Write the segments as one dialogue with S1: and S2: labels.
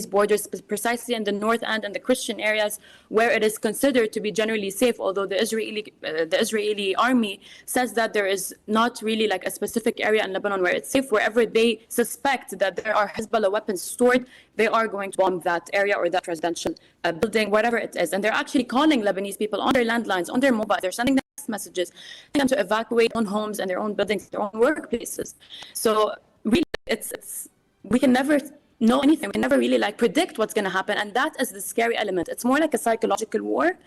S1: borders, precisely in the north and in the Christian areas where it is considered to be generally safe, although the Israeli army says that there is not really like a specific area in Lebanon where it's safe. Wherever they suspect that there are Hezbollah weapons stored, they are going to bomb that area or that residential building, whatever it is. And they're actually calling Lebanese people on their landlines, on their mobile. They're sending them text messages, telling them to evacuate their own homes and their own buildings, their own workplaces. So really, it's we can never know anything. We can never really like predict what's going to happen, and that is the scary element. It's more like a psychological war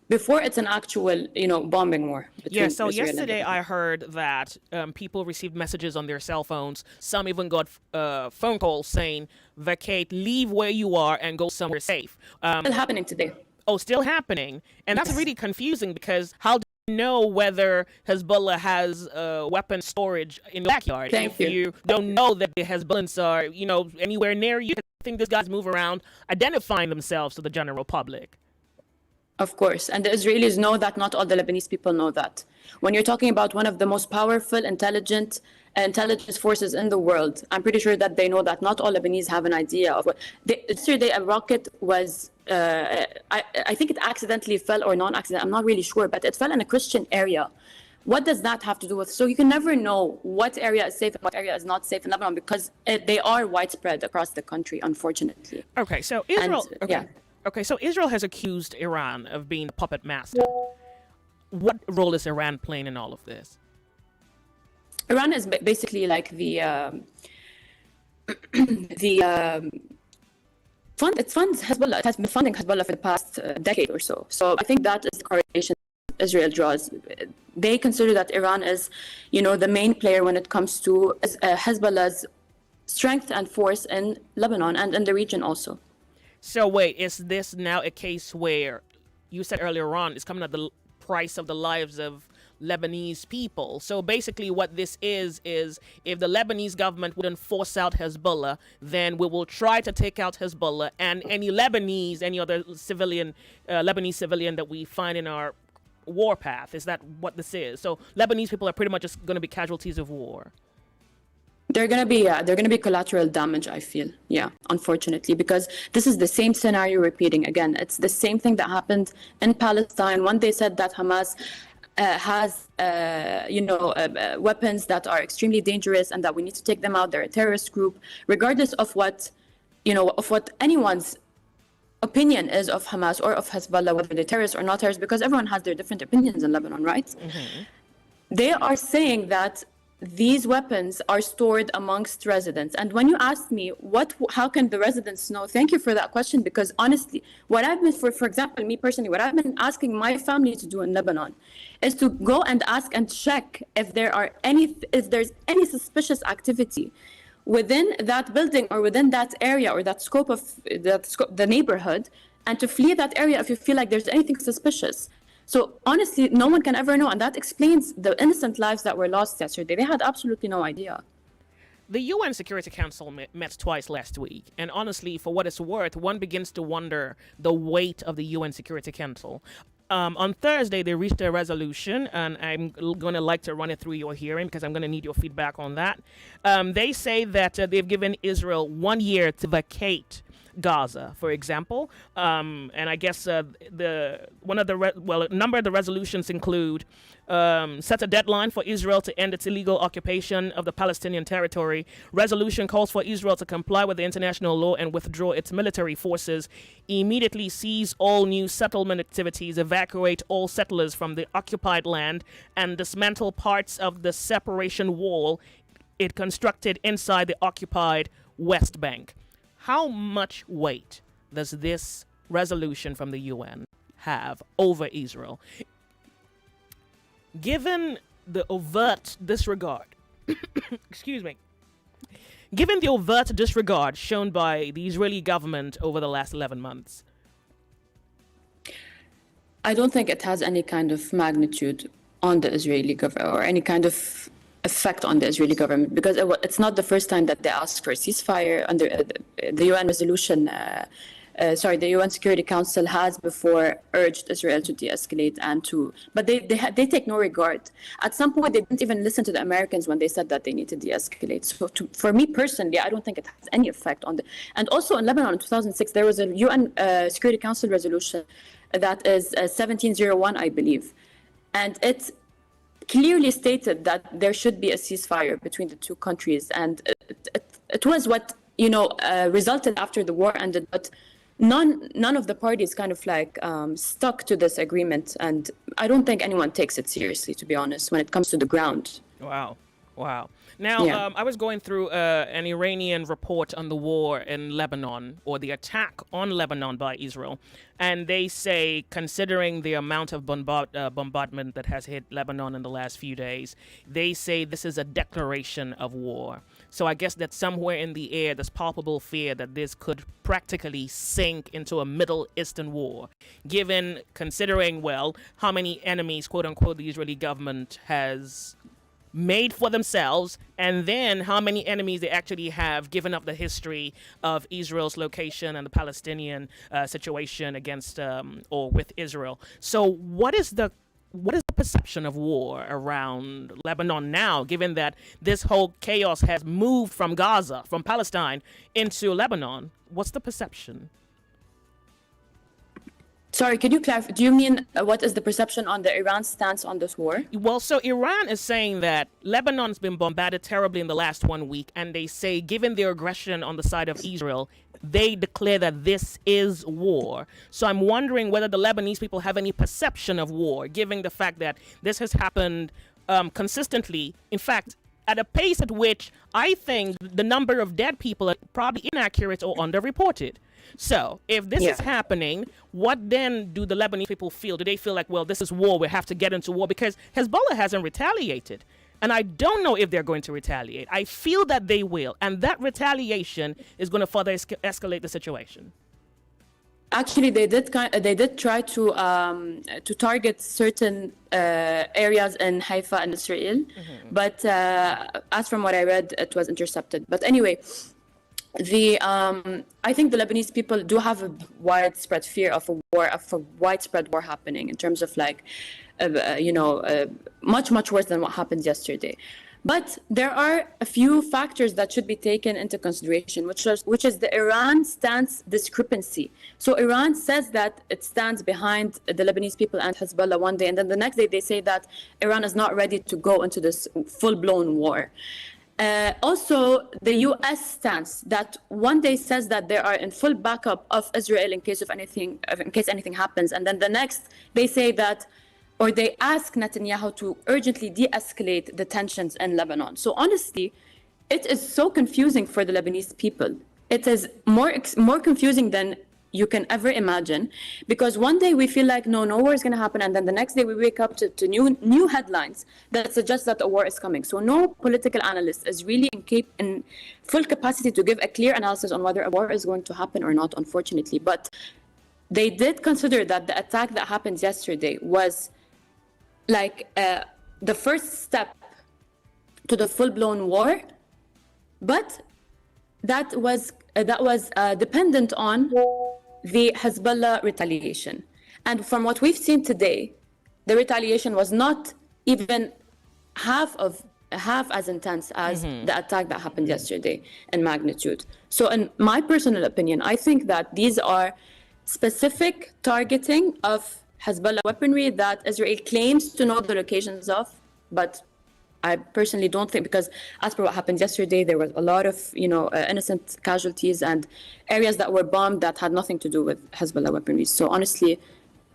S1: before it's an actual, bombing war.
S2: Yeah, so yesterday I heard that people received messages on their cell phones. Some even got phone calls saying, vacate, leave where you are and go somewhere safe.
S1: Still happening today.
S2: Oh, still happening. And that's really confusing because how do you know whether Hezbollah has weapon storage in the backyard?
S1: Thank you.
S2: You don't know that the Hezbollahs are, anywhere near you. I think these guys move around identifying themselves to the general public.
S1: Of course. And the Israelis know that. Not all the Lebanese people know that. When you're talking about one of the most powerful, intelligence forces in the world, I'm pretty sure that they know that. Not all Lebanese have an idea of what. Yesterday, a rocket was, I think it accidentally fell or non-accident. I'm not really sure, but it fell in a Christian area. What does that have to do with? So you can never know what area is safe and what area is not safe in Lebanon because they are widespread across the country, unfortunately.
S2: Okay, so Israel.
S1: And, yeah.
S2: Okay, so Israel has accused Iran of being the puppet master. What role is Iran playing in all of this?
S1: Iran is basically like it funds Hezbollah. It has been funding Hezbollah for the past decade or so. So I think that is the correlation Israel draws. They consider that Iran is, the main player when it comes to Hezbollah's strength and force in Lebanon and in the region also.
S2: So wait, is this now a case where you said earlier on it's coming at the price of the lives of Lebanese people? So basically what this is if the Lebanese government wouldn't force out Hezbollah, then we will try to take out Hezbollah and any other civilian, Lebanese civilian that we find in our warpath. Is that what this is? So Lebanese people are pretty much just going to be casualties of war.
S1: They're going to be collateral damage, I feel. Yeah, unfortunately, because this is the same scenario repeating again. It's the same thing that happened in Palestine when they said that Hamas has, weapons that are extremely dangerous and that we need to take them out. They're a terrorist group, regardless of what anyone's opinion is of Hamas or of Hezbollah, whether they're terrorists or not terrorists, because everyone has their different opinions in Lebanon, right? Mm-hmm. They are saying that these weapons are stored amongst residents. And when you asked me, how can the residents know? Thank you for that question, because honestly, what I've been, for example, me personally, what I've been asking my family to do in Lebanon is to go and ask and check if there's any suspicious activity within that building or within that area or that scope of the neighborhood, and to flee that area if you feel like there's anything suspicious. So honestly, no one can ever know, and that explains the innocent lives that were lost yesterday. They had absolutely no idea.
S2: The UN Security Council met twice last week, and honestly, for what it's worth, one begins to wonder the weight of the UN Security Council. On Thursday, they reached a resolution, and I'm going to like to run it through your hearing because I'm going to need your feedback on that. They say that they've given Israel 1 year to vacate Gaza, for example, and I guess a number of the resolutions include set a deadline for Israel to end its illegal occupation of the Palestinian territory. Resolution calls for Israel to comply with the international law and withdraw its military forces, immediately cease all new settlement activities, evacuate all settlers from the occupied land, and dismantle parts of the separation wall it constructed inside the occupied West Bank. How much weight does this resolution from the UN have over Israel? Given the overt disregard, given the overt disregard shown by the Israeli government over the last 11 months?
S1: I don't think it has any kind of magnitude on the Israeli government or any kind of effect on the Israeli government, because it's not the first time that they asked for a ceasefire under the UN resolution the UN Security Council has before urged Israel to de-escalate but they take no regard. At some point, they didn't even listen to the Americans when they said that they need to de-escalate. So for me personally, I don't think it has any effect on and also in Lebanon in 2006, there was a UN Security Council resolution that is 1701, I believe. And it clearly stated that there should be a ceasefire between the two countries. And it was what, resulted after the war ended. But none of the parties kind of like stuck to this agreement. And I don't think anyone takes it seriously, to be honest, when it comes to the ground.
S2: Wow. Now, I was going through an Iranian report on the war in Lebanon, or the attack on Lebanon by Israel. And they say, considering the amount of bombardment that has hit Lebanon in the last few days, they say this is a declaration of war. So I guess that somewhere in the air, there's palpable fear that this could practically sink into a Middle Eastern war, considering, how many enemies, quote unquote, the Israeli government has made for themselves, and then how many enemies they actually have, given up the history of Israel's location and the Palestinian situation against or with Israel. So what is the perception of war around Lebanon now, given that this whole chaos has moved from Gaza, from Palestine, into Lebanon? What's the perception?
S1: Sorry, could you clarify? Do you mean what is the perception on the Iran stance on this war?
S2: Well, so Iran is saying that Lebanon's been bombarded terribly in the last 1 week, and they say, given their aggression on the side of Israel, they declare that this is war. So I'm wondering whether the Lebanese people have any perception of war, given the fact that this has happened consistently. In fact, at a pace at which I think the number of dead people are probably inaccurate or underreported. So if this is happening, what then do the Lebanese people feel? Do they feel like, this is war, we have to get into war? Because Hezbollah hasn't retaliated. And I don't know if they're going to retaliate. I feel that they will. And that retaliation is going to further escalate the situation.
S1: Actually, they did try to target certain areas in Haifa and Israel. But as from what I read, it was intercepted. But anyway, I think the Lebanese people do have a widespread fear of a widespread war happening in terms of much worse than what happened yesterday. But there are a few factors that should be taken into consideration, which is the Iran stance discrepancy. So Iran says that it stands behind the Lebanese people and Hezbollah one day, and then the next day they say that Iran is not ready to go into this full-blown war. Also, the U.S. stance that one day says that they are in full backup of Israel in case anything happens, and then the next they say that, or they ask Netanyahu to urgently de-escalate the tensions in Lebanon. So honestly, it is so confusing for the Lebanese people. It is more confusing than you can ever imagine, because one day we feel like no war is going to happen, and then the next day we wake up to new headlines that suggest that a war is coming. So no political analyst is really in full capacity to give a clear analysis on whether a war is going to happen or not, unfortunately. But they did consider that the attack that happened yesterday was like the first step to the full-blown war, but that was dependent on the Hezbollah retaliation. And from what we've seen today, the retaliation was not even half as intense as the attack that happened yesterday in magnitude. So in my personal opinion, I think that these are specific targeting of Hezbollah weaponry that Israel claims to know the locations of, but I personally don't think, because as per what happened yesterday, there was a lot of innocent casualties and areas that were bombed that had nothing to do with Hezbollah weaponry. So honestly,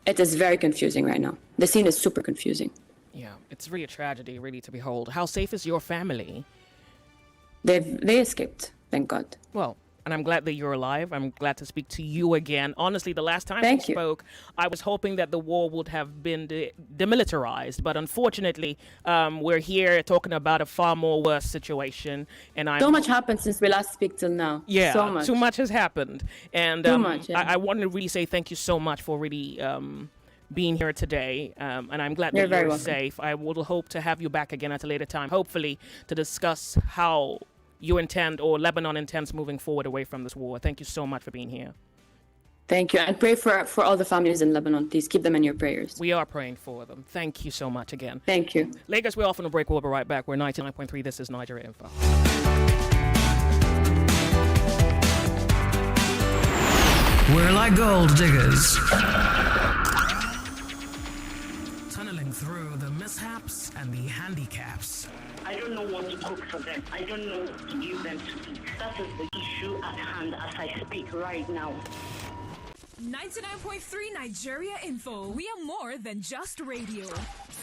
S1: it is very confusing right now. The scene is super confusing.
S2: Yeah, it's really a tragedy, really, to behold. How safe is your family?
S1: They escaped, thank God.
S2: Well, and I'm glad that you're alive. I'm glad to speak to you again. Honestly, the last time we spoke, I was hoping that the war would have been demilitarized. But unfortunately, we're here talking about a far more worse situation. And
S1: so much happened since we last spoke till now.
S2: Yeah,
S1: so much.
S2: Too much has happened. And
S1: too much, yeah.
S2: I want to really say thank you so much for really being here today. And I'm glad that you're safe. I will hope to have you back again at a later time, hopefully, to discuss how you intend, or Lebanon intends, moving forward away from this war. Thank you so much for being here.
S1: Thank you. And pray for all the families in Lebanon. Please keep them in your prayers.
S2: We are praying for them. Thank you so much again.
S1: Thank you.
S2: Lagos, we're off on a break. We'll be right back. We're 99.3. This is Nigeria Info.
S3: We're like gold diggers, tunneling through the mishaps and the handicaps.
S4: I don't know what to cook for them. I don't know what to give them to eat. That is the issue at hand as I speak right now.
S5: 99.3 Nigeria Info. We are more than just radio.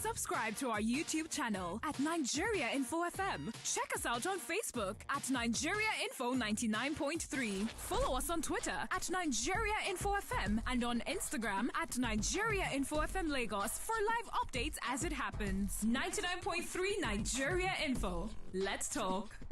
S5: Subscribe to our YouTube channel at Nigeria Info FM. Check us out on Facebook at Nigeria Info 99.3. Follow us on Twitter at Nigeria Info FM and on Instagram at Nigeria Info FM Lagos for live updates as it happens. 99.3 Nigeria Info. Let's talk.